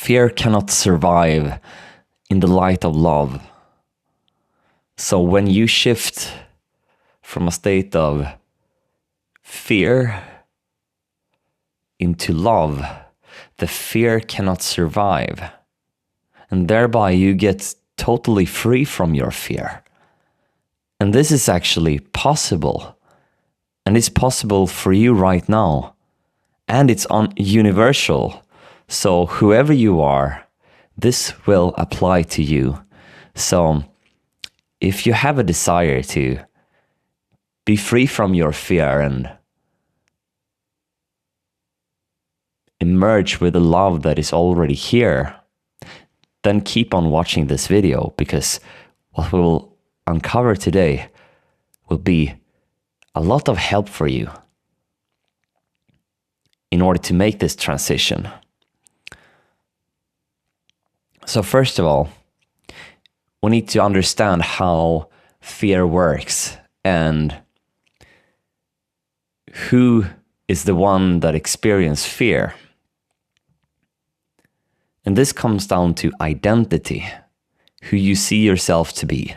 Fear cannot survive in the light of love. So when you shift from a state of fear into love, the fear cannot survive. And thereby you get totally free from your fear. And this is actually possible. And it's possible for you right now. And it's universal. So whoever you are, this will apply to you. So if you have a desire to be free from your fear and emerge with the love that is already here, then keep on watching this video, because what we will uncover today will be a lot of help for you in order to make this transition. So first of all, we need to understand how fear works and who is the one that experiences fear. And this comes down to identity, who you see yourself to be.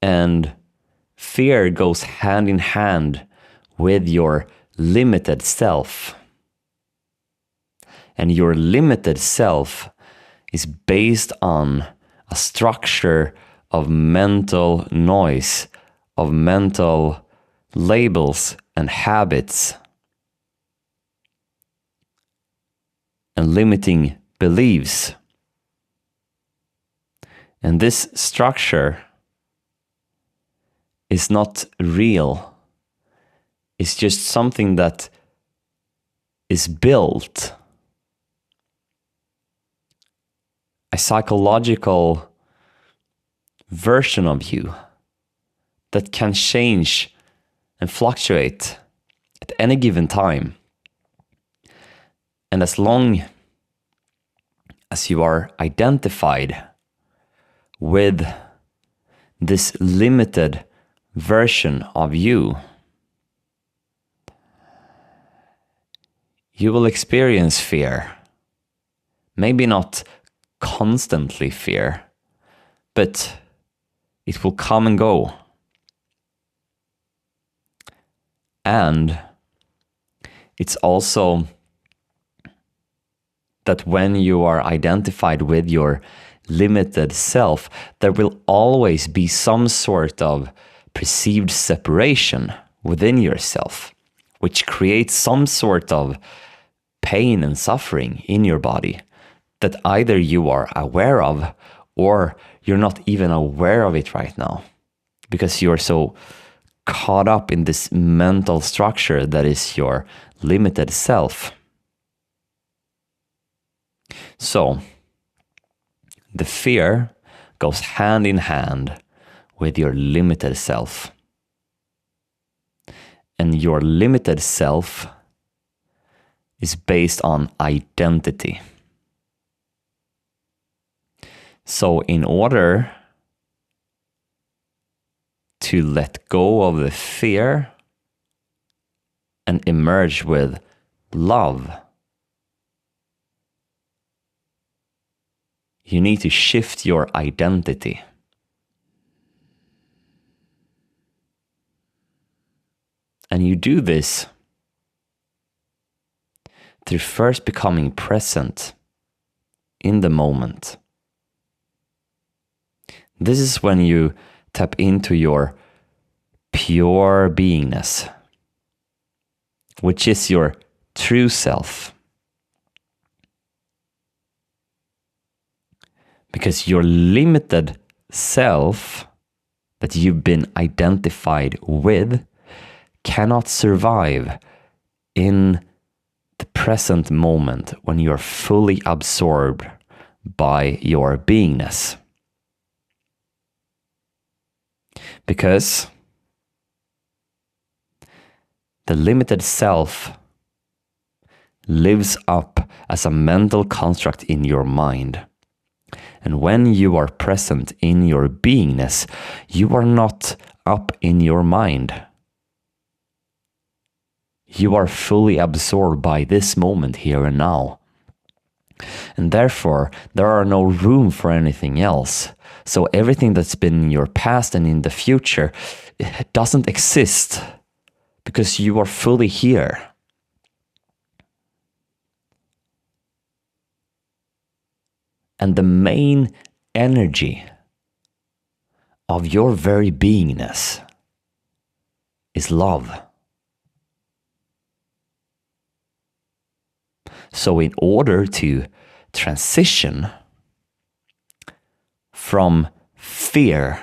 And fear goes hand in hand with your limited self. And your limited self is based on a structure of mental noise, of mental labels and habits, and limiting beliefs. And this structure is not real. It's just something that is built. A psychological version of you that can change and fluctuate at any given time. And as long as you are identified with this limited version of you, you will experience fear. Maybe not constantly fear, but it will come and go. And it's also that when you are identified with your limited self, there will always be some sort of perceived separation within yourself, which creates some sort of pain and suffering in your body that either you are aware of or you're not even aware of it right now, because you're so caught up in this mental structure that is your limited self. So the fear goes hand in hand with your limited self. And your limited self is based on identity. So in order to let go of the fear and emerge with love, you need to shift your identity. And you do this through first becoming present in the moment. This is when you tap into your pure beingness, which is your true self. Because your limited self that you've been identified with cannot survive in the present moment when you're fully absorbed by your beingness. Because the limited self lives up as a mental construct in your mind. And when you are present in your beingness, you are not up in your mind. You are fully absorbed by this moment here and now. And therefore, there are no room for anything else. So everything that's been in your past and in the future, it doesn't exist because you are fully here. And the main energy of your very beingness is love. So in order to transition from fear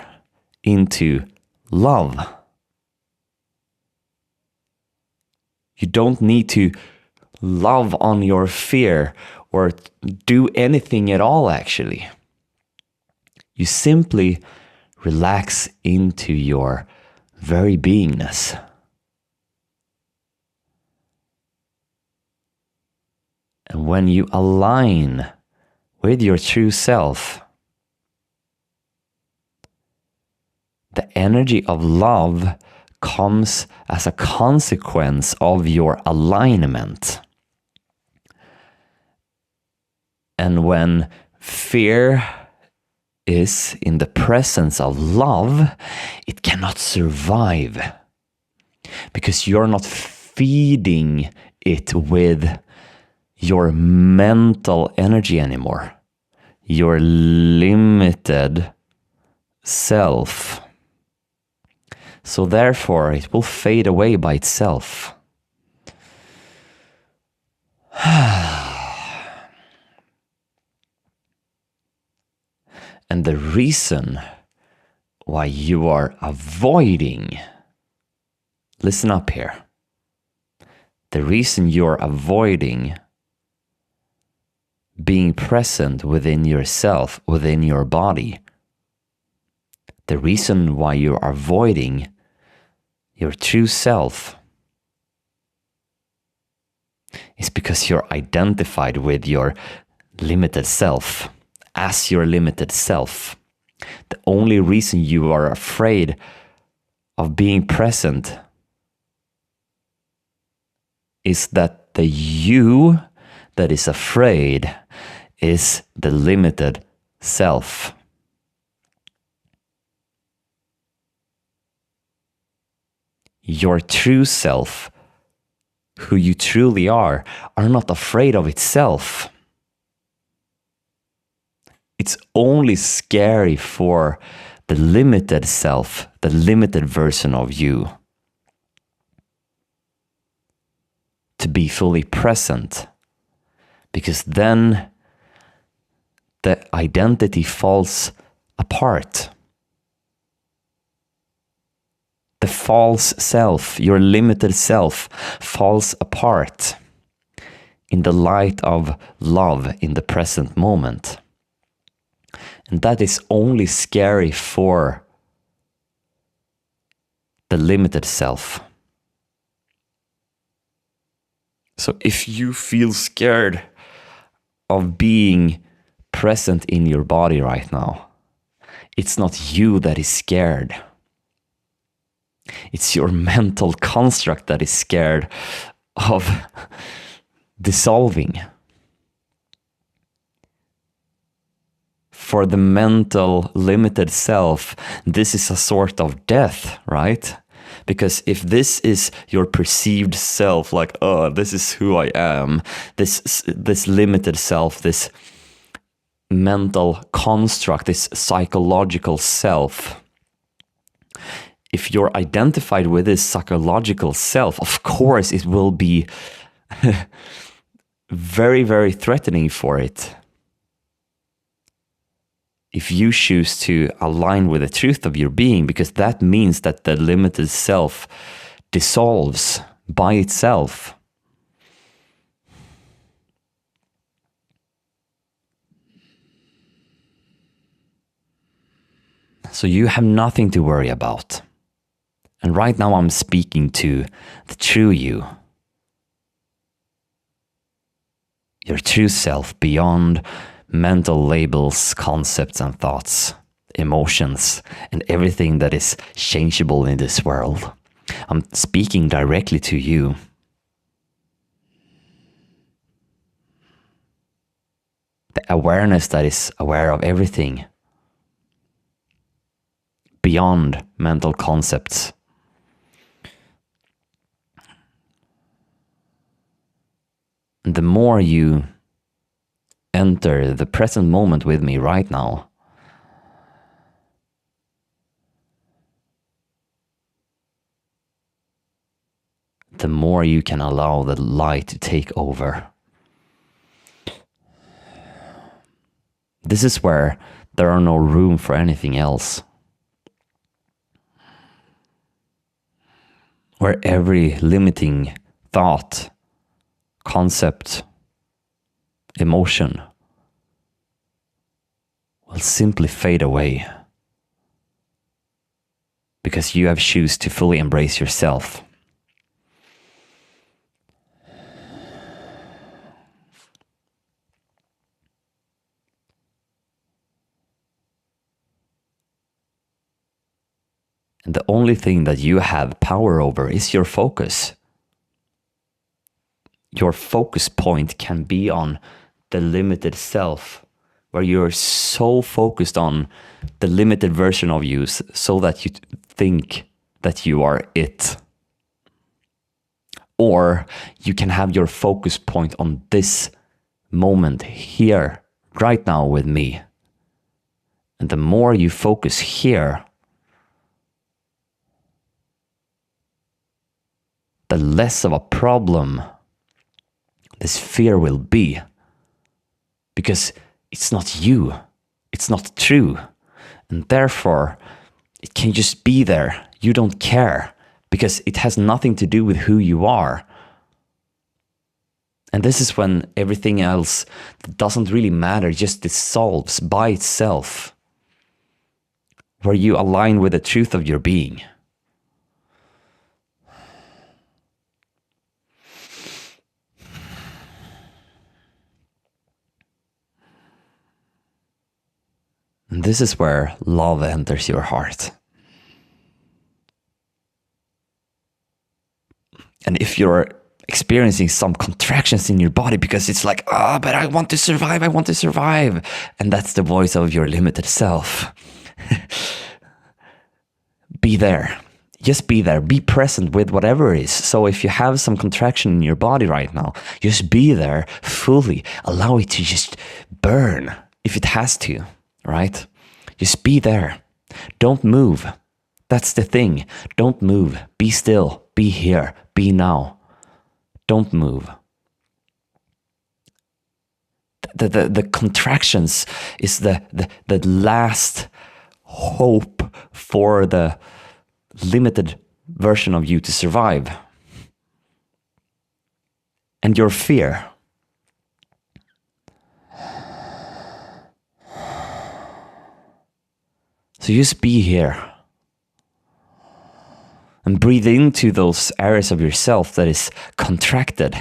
into love, you don't need to love on your fear or do anything at all, actually. You simply relax into your very beingness. And when you align with your true self, the energy of love comes as a consequence of your alignment. And when fear is in the presence of love, it cannot survive because you're not feeding it with your mental energy anymore, your limited self. So therefore, it will fade away by itself. And the reason why you are avoiding, listen up here, the reason you're avoiding being present within yourself, within your body, the reason why you're avoiding your true self is because you're identified with your limited self. As your limited self. The only reason you are afraid of being present is that the you that is afraid is the limited self. Your true self, who you truly are not afraid of itself. It's only scary for the limited self, the limited version of you, to be fully present, because then the identity falls apart. The false self, your limited self, falls apart in the light of love in the present moment. And that is only scary for the limited self. So if you feel scared of being present in your body right now, it's not you that is scared. It's your mental construct that is scared of dissolving. For the mental limited self, this is a sort of death, right? Because if this is your perceived self, like, oh, this is who I am, this limited self, this mental construct, this psychological self, if you're identified with this psychological self, of course it will be very, very threatening for it. If you choose to align with the truth of your being, because that means that the limited self dissolves by itself. So you have nothing to worry about. And right now I'm speaking to the true you. Your true self beyond mental labels, concepts and thoughts, emotions, and everything that is changeable in this world. I'm speaking directly to you. awareness that is aware of everything beyond mental concepts. And the more you enter the present moment with me right now, the more you can allow the light to take over. This is where there are no room for anything else. Where every limiting thought, concept, emotion will simply fade away. Because you have chosen to fully embrace yourself. And the only thing that you have power over is your focus. Your focus point can be on the limited self, where you're so focused on the limited version of you so that you think that you are it. Or you can have your focus point on this moment here, right now with me. And the more you focus here, the less of a problem this fear will be. Because it's not you, it's not true. And therefore, it can just be there. You don't care, because it has nothing to do with who you are. And this is when everything else that doesn't really matter just dissolves by itself. Where you align with the truth of your being. And this is where love enters your heart. And if you're experiencing some contractions in your body because it's like, but I want to survive, I want to survive. And that's the voice of your limited self. Be there. Just be there. Be present with whatever it is. So if you have some contraction in your body right now, just be there fully. Allow it to just burn if it has to. Right? Just be there. Don't move. That's the thing. Don't move. Be still. Be here. Be now. Don't move. The contractions is the last hope for the limited version of you to survive. And your fear. So just be here and breathe into those areas of yourself that is contracted,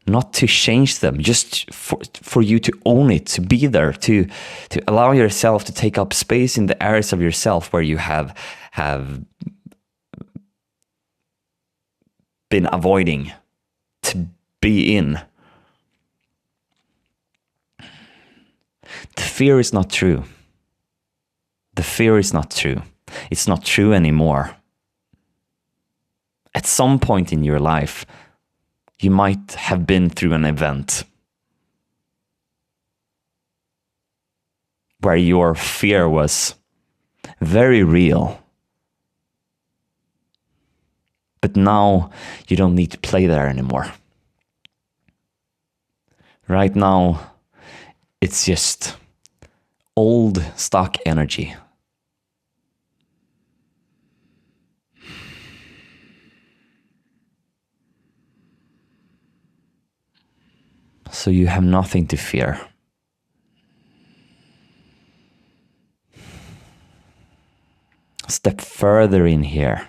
not to change them, just for you to own it, to be there, to allow yourself to take up space in the areas of yourself where you have been avoiding to be in. The fear is not true. The fear is not true. It's not true anymore. At some point in your life, you might have been through an event where your fear was very real. But now you don't need to play there anymore. Right now, it's just old stock energy. So you have nothing to fear. Step further in here.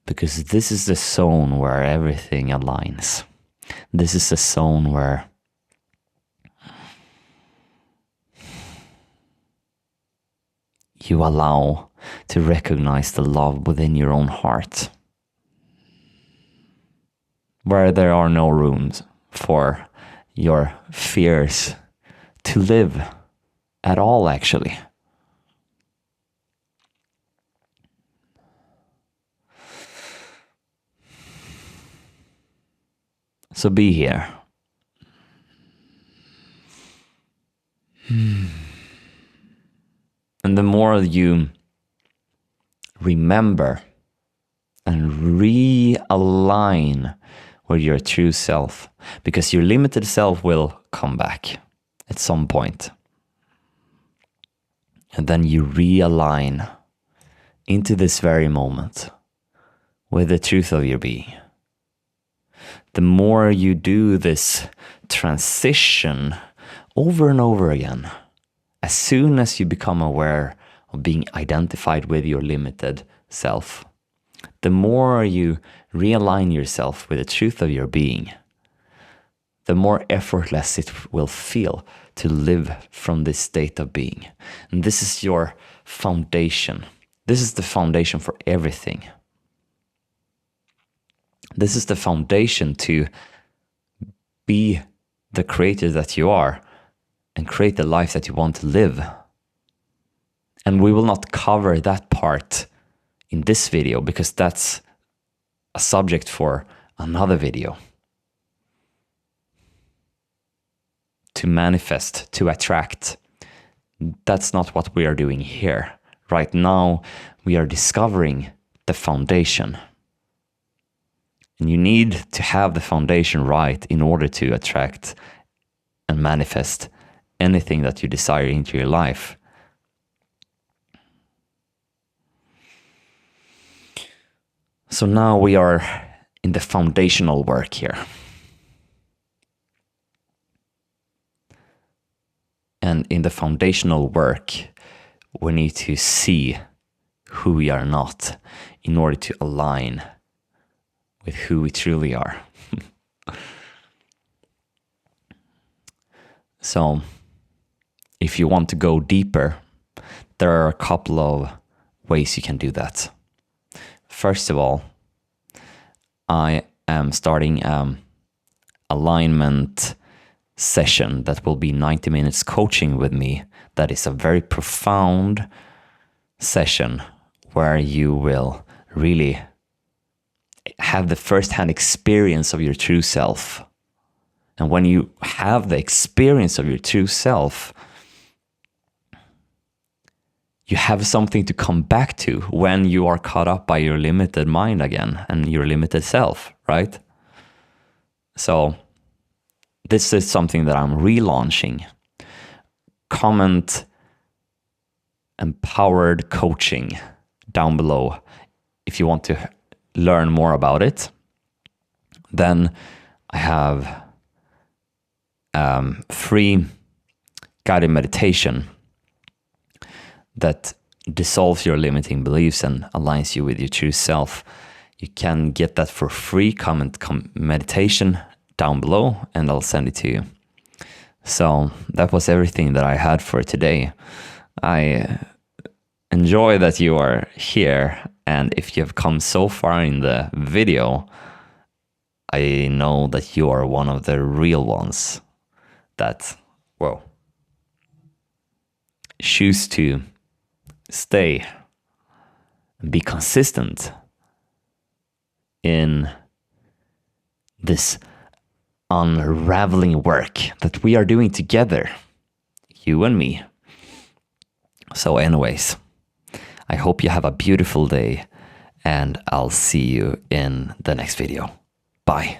Because this is the zone where everything aligns. This is the zone where you allow to recognize the love within your own heart, where there are no rooms for your fears to live at all, actually. So be here. And the more you remember and realign with your true self, because your limited self will come back at some point. And then you realign into this very moment with the truth of your being. The more you do this transition over and over again, as soon as you become aware of being identified with your limited self, the more you realign yourself with the truth of your being, the more effortless it will feel to live from this state of being. And this is your foundation. This is the foundation for everything. This is the foundation to be the creator that you are and create the life that you want to live. And we will not cover that part in this video because that's a subject for another video. To manifest, to attract. That's not what we are doing here. Right now, we are discovering the foundation. And you need to have the foundation right in order to attract and manifest anything that you desire into your life. So now we are in the foundational work here. And in the foundational work, we need to see who we are not in order to align with who we truly are. So, if you want to go deeper, there are a couple of ways you can do that. First of all, I am starting an alignment session that will be 90 minutes coaching with me. That is a very profound session where you will really have the first-hand experience of your true self. And when you have the experience of your true self, you have something to come back to when you are caught up by your limited mind again and your limited self, right? So this is something that I'm relaunching. Comment empowered coaching down below if you want to learn more about it. Then I have free guided meditation that dissolves your limiting beliefs and aligns you with your true self. You can get that for free. Comment meditation down below and I'll send it to you. So that was everything that I had for today. I enjoy that you are here, and if you have come so far in the video, I know that you are one of the real ones that, well, choose to stay and be consistent in this unraveling work that we are doing together, you and me. So anyways, I hope you have a beautiful day and I'll see you in the next video. Bye.